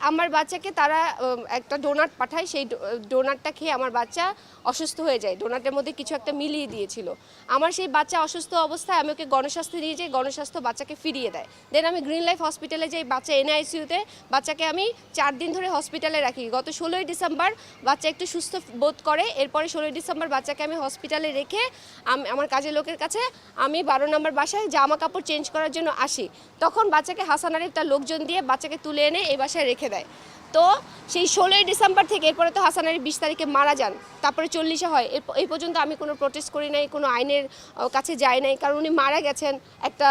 আমার বাচ্চাকে তারা একটা ডোনাট পাঠায়, সেই ডোনাটটা খেয়ে আমার বাচ্চা অসুস্থ হয়ে যায়। ডোনাটের মধ্যে কিছু একটা মিলিয়ে দিয়েছিল। আমার সেই বাচ্চা অসুস্থ অবস্থায় আমি ওকে গণস্বাস্থ্যে নিয়ে যাই, গণস্বাস্থ্য বাচ্চাকে ফিরিয়ে দেয়। দেন আমি গ্রিন লাইফ হসপিটালে যাই, বাচ্চা এনআইসিইউতে, বাচ্চাকে আমি 4 দিন ধরে হসপিটালে রাখি। গত 16ই ডিসেম্বর বাচ্চা একটু সুস্থ বোধ করে, এরপরে 16ই ডিসেম্বর বাচ্চাকে আমি হসপিটালে রেখে আমার কাজের লোকের কাছে আমি 12 নম্বর বাসায় জামা কাপড় চেঞ্জ করার জন্য আসি। তখন বাচ্চাকে হাসান আরিফ তার লোকজন দিয়ে বাচ্চাকে তুলে এনে এই বাসায় রেখে দেয়। তো সেই 16ই ডিসেম্বর থেকে এরপরে তো হাসান আরিফ 20 তারিখে মারা যান, তারপরে 40-এ হয়। এই পর্যন্ত আমি কোনো প্রোটেস্ট করি নাই, কোনো আইনের কাছে যাই নাই, কারণ উনি মারা গেছেন, একটা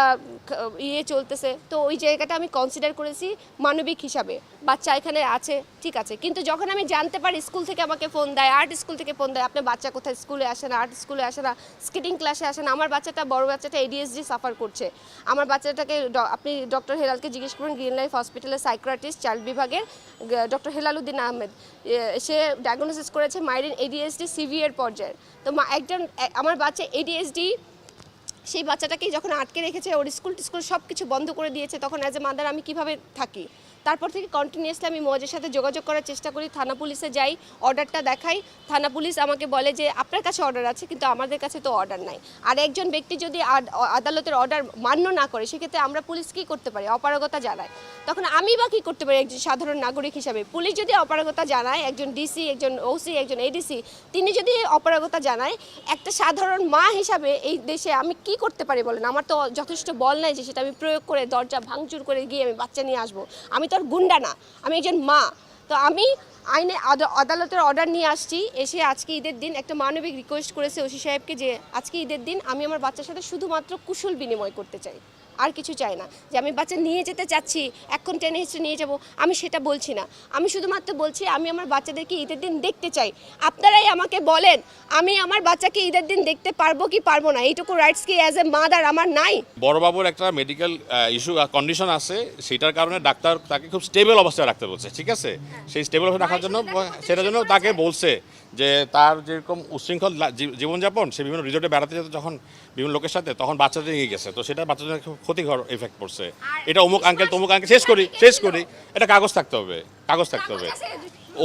চলতেছে। তো ওই জায়গাটা আমি কনসিডার করেছি মানবিক হিসাবে। বাচ্চা এখানে আছে, ঠিক আছে, কিন্তু যখন আমি জানতে পারি স্কুল থেকে আমাকে ফোন দেয়, আর্ট স্কুল থেকে ফোন দেয়, আপনার বাচ্চা কোথায়, স্কুলে আসে না, আর্ট স্কুলে আসে না, স্কেটিং ক্লাসে আসে না। আমার বাচ্চাটা, বড় বাচ্চাটা ADHD সাফার করছে। আমার বাচ্চাটাকে আপনি ডক্টর হেলালকে জিজ্ঞেস করুন, গ্রিন লাইফ হসপিটালের সাইকিয়াট্রিস্ট চাইল্ড বিভাগের ডক্টর হেলালুদ্দিন আহমেদ, সে ডায়াগনোসিস করেছে মাইরিন ADHD সিভিয়ার পর্যায়ের। তো আমার বাচ্চা ADHD, সেই বাচ্চাটাকেই যখন আটকে রেখেছে, ওর স্কুল সব কিছু বন্ধ করে দিয়েছে, তখন অ্যাজ এ মাদার আমি কিভাবে থাকি? তারপর থেকে কন্টিনিউয়াসলি আমি মজের সাথে যোগাযোগ করার চেষ্টা করি, থানা পুলিশে যাই, অর্ডারটা দেখাই। থানা পুলিশ আমাকে বলে যে আপনার কাছে অর্ডার আছে, কিন্তু আমাদের কাছে তো অর্ডার নাই। আর একজন ব্যক্তি যদি আদালতের অর্ডার মান্য না করে, সেক্ষেত্রে আমরা পুলিশ কী করতে পারি? অপারগতা জানায়। তখন আমি বা কী করতে পারি একজন সাধারণ নাগরিক হিসাবে? পুলিশ যদি অপারগতা জানায়, একজন ডিসি, একজন ওসি, একজন এডিসি, তিনি যদি অপারগতা জানায়, একটা সাধারণ মা হিসাবে এই দেশে আমি কি করতে পারি বলেন? আমার তো যথেষ্ট বল নাই যে সেটা আমি প্রয়োগ করে দরজা ভাঙচুর করে গিয়ে আমি বাচ্চা নিয়ে আসবো। আমি তো আর গুন্ডা না, আমি একজন মা। তো আমি আইনে আদালতের অর্ডার নিয়ে আসছি। এসে আজকে ঈদের দিন একটা মানবিক রিকোয়েস্ট করেছে ওসি সাহেবকে যে আজকে ঈদের দিন আমি আমার বাচ্চার সাথে শুধুমাত্র কুশল বিনিময় করতে চাই, আর কিছু চাই না। যে আমি বাচ্চা নিয়ে যেতে চাচ্ছি, এখন টেনে হিস্ট্রি নিয়ে যাব, আমি সেটা বলছি না। আমি শুধুমাত্র বলছি আমি আমার বাচ্চাদেরকে ঈদের দিন দেখতে চাই। আপনারাই আমাকে বলেন, আমি আমার বাচ্চাকে ঈদের দিন দেখতে পারবো কি পারবো না? এইটুকু রাইটস কি অ্যাজ এ মাদার আমার নাই? বড়বাবুর একটা মেডিকেল ইস্যু কন্ডিশন আছে, সেটার কারণে ডাক্তার তাকে খুব স্টেবল অবস্থায় রাখতে বলছে, ঠিক আছে? সেই স্টেবল অবস্থায় রাখার জন্য, সেটার জন্য তাকে বলছে যে তার যেরকম উচ্ছৃঙ্খল জীবনযাপন, সে বিভিন্ন রিসোর্টে বেড়াতে যেত যখন বিভিন্ন লোকের সাথে, তখন বাচ্চাদের নিয়ে গেছে। তো সেটা বাচ্চাদের খুব ক্ষতিকর এফেক্ট পড়ছে। এটা অমুক আঙ্কেল তমুক আঙ্কেল, শেষ করি, এটা কাগজ থাকতে হবে।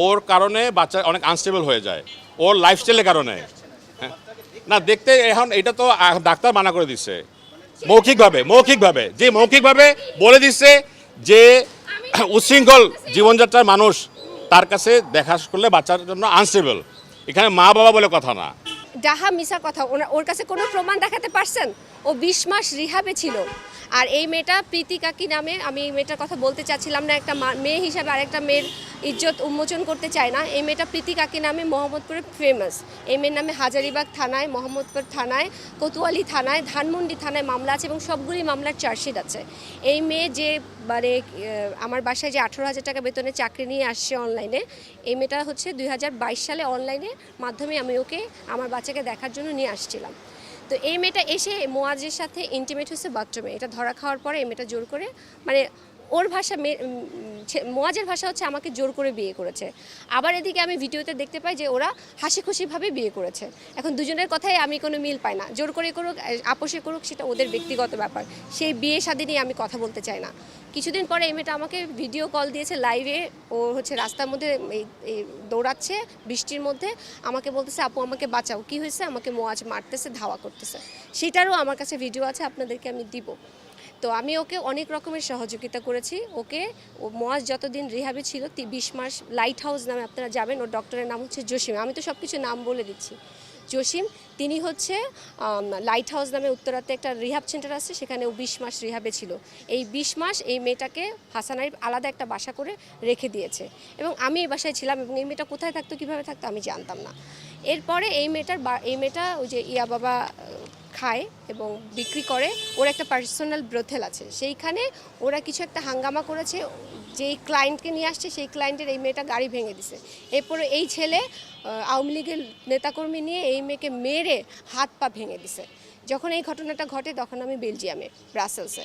ওর কারণে বাচ্চা অনেক আনস্টেবল হয়ে যায়, ওর লাইফস্টাইলের কারণে। হ্যাঁ, না দেখতে এখন এটা তো ডাক্তার মানা করে দিচ্ছে মৌখিকভাবে বলে দিচ্ছে যে উচ্ছৃঙ্খল জীবনযাত্রার মানুষ, তার কাছে দেখা করলে বাচ্চার জন্য আনস্টেবল। এখানে মা বাবা বলে কথা না, ডাহা মিশা কথা। ওর কাছে কোনো প্রমাণ দেখাতে পারছেন? ও 20 মাস রিহাবে ছিল। আর এই মেয়েটা প্রীতি কাকি নামে, আমি এই মেয়েটার কথা বলতে চাচ্ছিলাম না, একটা মেয়ে হিসাবে আরেকটা মেয়ের ইজ্জত উন্মোচন করতে চায় না। এই মেয়েটা প্রীতি কাকি নামে মোহাম্মদপুরে ফেমাস। এই মেয়ের নামে হাজারিবাগ থানায়, মোহাম্মদপুর থানায়, কোতোয়ালি থানায়, ধানমন্ডি থানায় মামলা আছে, এবং সবগুলি মামলার চার্জশিট আছে। এই মেয়ে যে মানে আমার বাসায় যে 18,000 টাকা বেতনে চাকরি নিয়ে আসছে অনলাইনে, এই মেয়েটা হচ্ছে 2022 সালে অনলাইনে মাধ্যমে আমি ওকে আমার বাচ্চাকে দেখার জন্য নিয়ে আসছিলাম। তো এই মেয়েটা এসে মোয়াজের সাথে ইন্টিমেট হচ্ছে বাথরুমে। এটা ধরা খাওয়ার পরে এই মেয়েটা জোর করে, মানে ওর ভাষা, মোয়াজের ভাষা হচ্ছে আমাকে জোর করে বিয়ে করেছে। আবার এদিকে আমি ভিডিওতে দেখতে পাই যে ওরা হাসি খুশিভাবে বিয়ে করেছে। এখন দুজনের কথাই আমি কোনো মিল পাই না। জোর করে করুক, আপোষে করুক, সেটা ওদের ব্যক্তিগত ব্যাপার। সেই বিয়ে শাদী নিয়ে আমি কথা বলতে চাই না। কিছুদিন পরে এই মেয়েটা আমাকে ভিডিও কল দিয়েছে লাইভে। ও হচ্ছে রাস্তার মধ্যে এই দৌড়াচ্ছে বৃষ্টির মধ্যে, আমাকে বলতেছে আপু আমাকে বাঁচাও, কি হয়েছে? আমাকে মোয়াজ মারতেছে, ধাওয়া করতেছে। সেটারও আমার কাছে ভিডিও আছে, আপনাদেরকে আমি দিব। তো আমি ওকে অনেক রকমের সহযোগিতা করেছি। ও মোয়াজ যতদিন রিহাবে ছিল 20 মাস, লাইট হাউস নামে আপনারা যাবেন, ওর ডক্টরের নাম হচ্ছে জসিম। আমি তো সব কিছু নাম বলে দিচ্ছি। জসিম, তিনি হচ্ছে লাইট হাউস নামে উত্তরাতে একটা রিহাব সেন্টার আছে, সেখানে ও 20 মাস রিহাবে ছিল। এই 20 মাস এই মেয়েটাকে হাসান আরিফ আলাদা একটা বাসা করে রেখে দিয়েছে, এবং আমি এই বাসায় ছিলাম, এবং এই মেয়েটা কোথায় থাকতো, কীভাবে থাকতো আমি জানতাম না। এরপরে এই মেয়েটা ওই যে ইয়া বাবা খায় এবং বিক্রি করে, ওর একটা পার্সোনাল ব্রোথেল আছে, সেইখানে ওরা কিছু একটা হাঙ্গামা করেছে। যেই ক্লায়েন্টকে নিয়ে আসছে সেই ক্লায়েন্টের এই মেয়েটা গাড়ি ভেঙে দিছে। এরপরে এই ছেলে আওয়ামী লীগের নেতাকর্মী নিয়ে এই মেয়েকে মেরে হাত পা ভেঙে দিছে। যখন এই ঘটনাটা ঘটে তখন আমি বেলজিয়ামে, ব্রাসেলসে।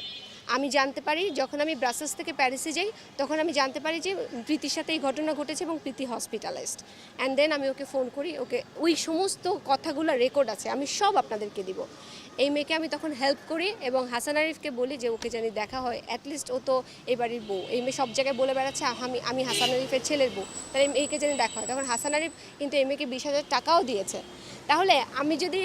আমি জানতে পারি, যখন আমি ব্রাসেলস থেকে প্যারিসে যাই, তখন আমি জানতে পারি যে প্রীতির সাথে এই ঘটনা ঘটেছে এবং প্রীতি হসপিটালাইজড। অ্যান্ড দেন আমি ওকে ফোন করি, ওকে ওই সমস্ত কথাগুলো রেকর্ড আছে, আমি সব আপনাদেরকে দিব। এই মেয়েকে আমি তখন হেল্প করি এবং হাসান আরিফকে বলি যে ওকে জানি দেখা হয়, অ্যাটলিস্ট ও তো এই বাড়ির বউ, এই মেয়ে সব জায়গায় বলে বেড়াচ্ছে আমি হাসান আরিফের ছেলের বউ, তাহলে এই মেয়েকে জানি দেখা হয়। তখন হাসান আরিফ কিন্তু এই মেয়েকে 20,000 টাকাও দিয়েছে। তাহলে আমি যদি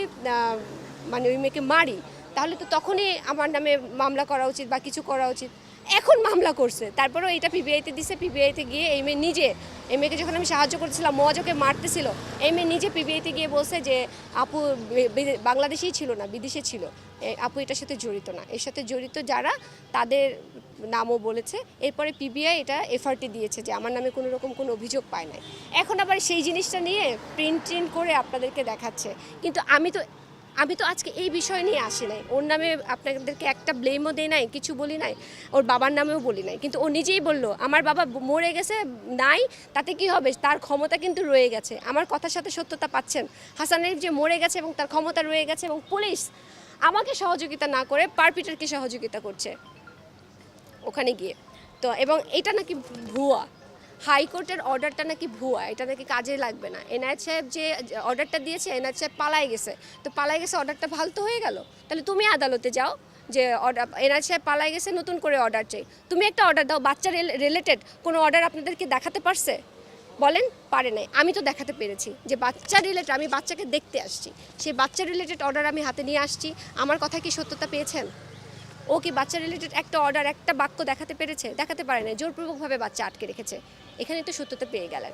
মানে ওই মেয়েকে মারি, তাহলে তো তখনই আমার নামে মামলা করা উচিত বা কিছু করা উচিত। এখন মামলা করছে, তারপরেও এটা পিবিআইতে দিছে। পিবিআইতে গিয়ে এই মেয়ে নিজে, এই মেয়েকে যখন আমি সাহায্য করছিলাম, মোয়াজকে মারতেছিল, এই মেয়ে নিজে পিবিআইতে গিয়ে বলছে যে আপু বাংলাদেশেই ছিল না, বিদেশে ছিল, আপু এটার সাথে জড়িত না, এর সাথে জড়িত যারা তাদের নামও বলেছে। এরপরে পিবিআই এটা এফআরটি দিয়েছে যে আমার নামে কোনো রকম কোনো অভিযোগ পায় নাই। এখন আবার সেই জিনিসটা নিয়ে প্রিন্ট করে আপনাদেরকে দেখাচ্ছে। কিন্তু আমি তো আজকে এই বিষয় নিয়ে আসি নাই, ওর নামে আপনাদেরকে একটা ব্লেমও দেই নাই, কিছু বলি নাই, ওর বাবার নামেও বলি নাই। কিন্তু ও নিজেই বলল আমার বাবা মরে গেছে, নাই তাতে কি হবে, তার ক্ষমতা কিন্তু রয়ে গেছে। আমার কথার সাথে সত্যতা পাচ্ছেন, হাসান আরিফ যে মরে গেছে এবং তার ক্ষমতা রয়ে গেছে, এবং পুলিশ আমাকে সহযোগিতা না করে পারপিটারকে সহযোগিতা করছে ওখানে গিয়ে। তো এবং এটা নাকি ভুয়া, হাইকোর্টের অর্ডারটা নাকি ভুয়া, এটা নাকি কাজে লাগবে না। এনআইএচ সাহেব যে অর্ডারটা দিয়েছে, এনআইএচ সাহেব পালাই গেছে, তো পালাই গেছে অর্ডারটা ফালতু হয়ে গেল। তাহলে তুমি আদালতে যাও যে অর্ডার, এনআইএচ সাহেব পালাই গেছে, নতুন করে অর্ডার চাই, তুমি একটা অর্ডার দাও। বাচ্চা রিলেটেড কোনো অর্ডার আপনাদেরকে দেখাতে পারছে? বলেন, পারে নাই। আমি তো দেখাতে পেরেছি যে বাচ্চা রিলেটেড, আমি বাচ্চাকে দেখতে আসছি, সেই বাচ্চা রিলেটেড অর্ডার আমি হাতে নিয়ে আসছি। আমার কথা কি সত্যতা পেয়েছেন? ও কি বাচ্চা রিলেটেড একটা অর্ডার, একটা বাক্য দেখাতে পেরেছে? দেখাতে পারে না, জোরপূর্বকভাবে বাচ্চা আটকে রেখেছে। এখানে তো সত্যতা পেয়ে গেলেন।